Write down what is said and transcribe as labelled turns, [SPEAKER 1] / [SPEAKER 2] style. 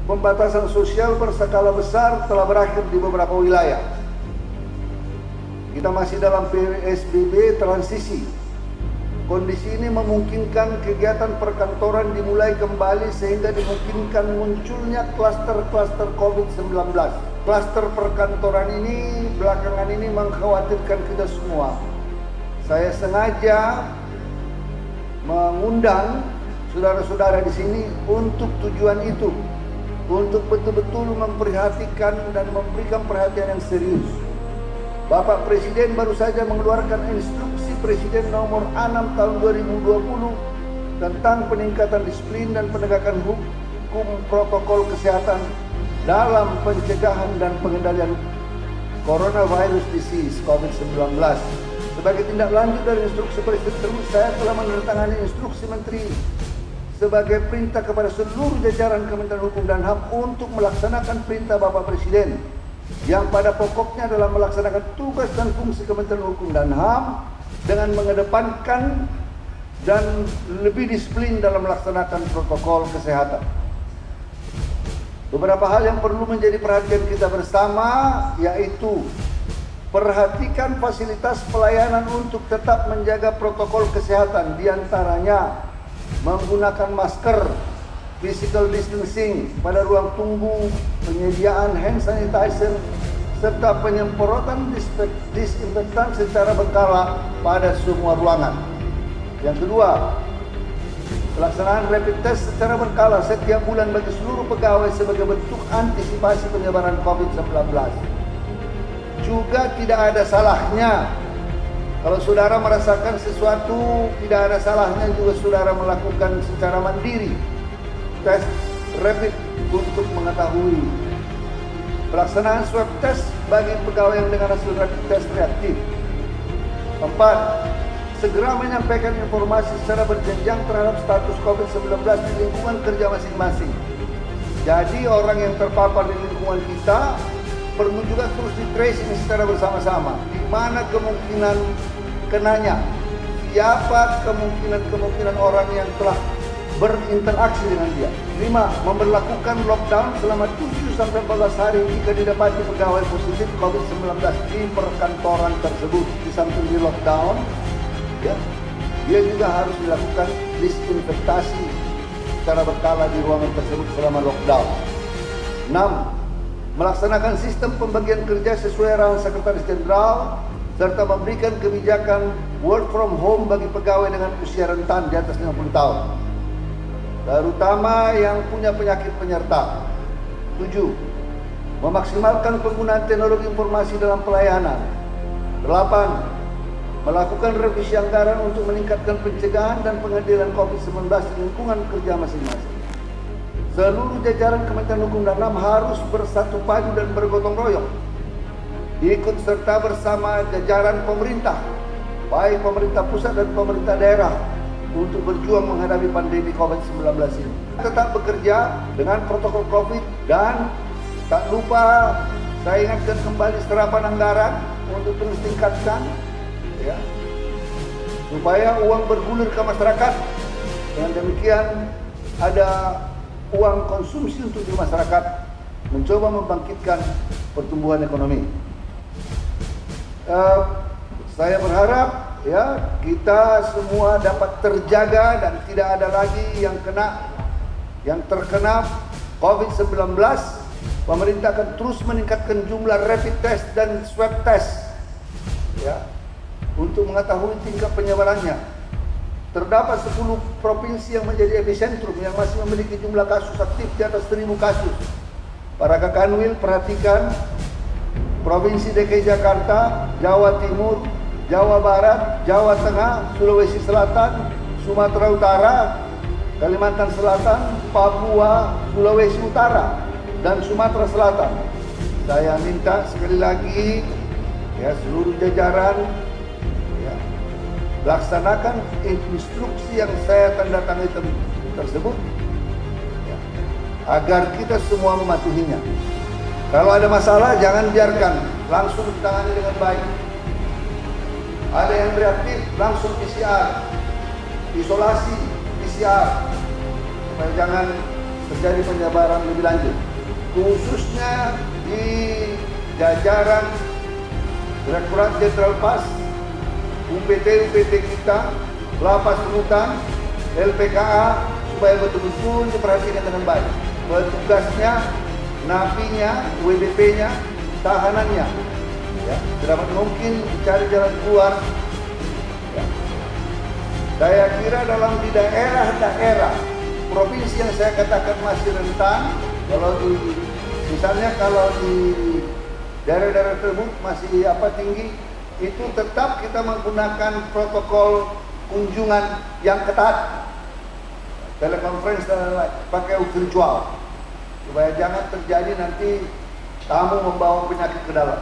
[SPEAKER 1] pembatasan sosial berskala besar telah berakhir di beberapa wilayah. Kita masih dalam PSBB transisi. Kondisi ini memungkinkan kegiatan perkantoran dimulai kembali sehingga dimungkinkan munculnya klaster-klaster COVID-19. Klaster perkantoran ini belakangan ini mengkhawatirkan kita semua. Saya sengaja mengundang saudara-saudara di sini untuk tujuan itu, untuk betul-betul memperhatikan dan memberikan perhatian yang serius. Bapak Presiden baru saja mengeluarkan instruksi Presiden nomor 6 tahun 2020 tentang peningkatan disiplin dan penegakan hukum protokol kesehatan dalam pencegahan dan pengendalian coronavirus disease COVID-19. Sebagai tindak lanjut dari instruksi Presiden tersebut, saya telah menandatangani instruksi Menteri sebagai perintah kepada seluruh jajaran Kementerian Hukum dan HAM untuk melaksanakan perintah Bapak Presiden yang pada pokoknya adalah melaksanakan tugas dan fungsi Kementerian Hukum dan HAM dengan mengedepankan dan lebih disiplin dalam melaksanakan protokol kesehatan. Beberapa hal yang perlu menjadi perhatian kita bersama yaitu perhatikan fasilitas pelayanan untuk tetap menjaga protokol kesehatan, diantaranya menggunakan masker, physical distancing pada ruang tunggu, penyediaan hand sanitizer, serta penyemprotan disinfektan secara berkala pada semua ruangan. Yang kedua, pelaksanaan rapid test secara berkala setiap bulan bagi seluruh pegawai sebagai bentuk antisipasi penyebaran COVID-19. Juga tidak ada salahnya kalau saudara merasakan sesuatu, tidak ada salahnya juga saudara melakukan secara mandiri tes rapid untuk mengetahui. Pelaksanaan swab test bagi pegawai yang dengan hasil rapid test reaktif. 4. Segera menyampaikan informasi secara berjenjang terhadap status COVID-19 di lingkungan kerja masing-masing. Jadi orang yang terpapar di lingkungan kita perlu juga terus di tracing secara bersama-sama. Di mana kemungkinan kenanya, siapa kemungkinan orang yang telah berinteraksi dengan dia. 5. Memberlakukan lockdown selama 7-14 hari jika didapati pegawai positif COVID-19 di perkantoran tersebut. Di samping di lockdown, ya, dia juga harus dilakukan disinfektasi secara berkala di ruangan tersebut selama lockdown. 6. Melaksanakan sistem pembagian kerja sesuai arahan Sekretaris Jenderal serta memberikan kebijakan work from home bagi pegawai dengan usia rentan di atas 50 tahun, terutama yang punya penyakit penyerta. 7. Memaksimalkan penggunaan teknologi informasi dalam pelayanan. 8. Melakukan revisi anggaran untuk meningkatkan pencegahan dan pengendalian COVID-19 di lingkungan kerja masing-masing. Seluruh jajaran Kementerian Hukum dan HAM harus bersatu padu dan bergotong royong, ikut serta bersama jajaran pemerintah, baik pemerintah pusat dan pemerintah daerah, untuk berjuang menghadapi pandemi COVID-19 ini. Tetap bekerja dengan protokol COVID dan tak lupa saya ingatkan kembali serapan anggaran untuk terus tingkatkan, ya, supaya uang bergulir ke masyarakat. Dengan demikian ada uang konsumsi untuk di masyarakat, mencoba membangkitkan pertumbuhan ekonomi. Saya berharap ya kita semua dapat terjaga dan tidak ada lagi yang terkena COVID-19. Pemerintah akan terus meningkatkan jumlah rapid test dan swab test, ya, untuk mengetahui tingkat penyebarannya. Terdapat 10 provinsi yang menjadi epicentrum yang masih memiliki jumlah kasus aktif di atas 1000 kasus. Para Kakanwil perhatikan, Provinsi DKI Jakarta, Jawa Timur, Jawa Barat, Jawa Tengah, Sulawesi Selatan, Sumatera Utara, Kalimantan Selatan, Papua, Sulawesi Utara, dan Sumatera Selatan. Saya minta sekali lagi ya seluruh jajaran laksanakan instruksi yang saya tanda tangan tersebut, ya, agar kita semua mematuhinya. Kalau ada masalah jangan biarkan, langsung ditangani dengan baik. Ada yang reaktif, langsung PCR, isolasi PCR, supaya jangan terjadi penyebaran lebih lanjut, khususnya di jajaran Direktorat Jenderal PAS, UPT kita, Lapas Rutan, LPKA, supaya betul-betul diperhatikan dengan baik. Petugasnya, napinya, WDP-nya, tahanannya, ya, sedapat mungkin cari jalan keluar. Ya. Saya kira dalam di daerah-daerah provinsi yang saya katakan masih rentan, misalnya kalau di daerah-daerah tersebut masih tinggi, itu tetap kita menggunakan protokol kunjungan yang ketat, telekonferensi dan lain-lain, pakai virtual, supaya jangan terjadi nanti tamu membawa penyakit ke dalam.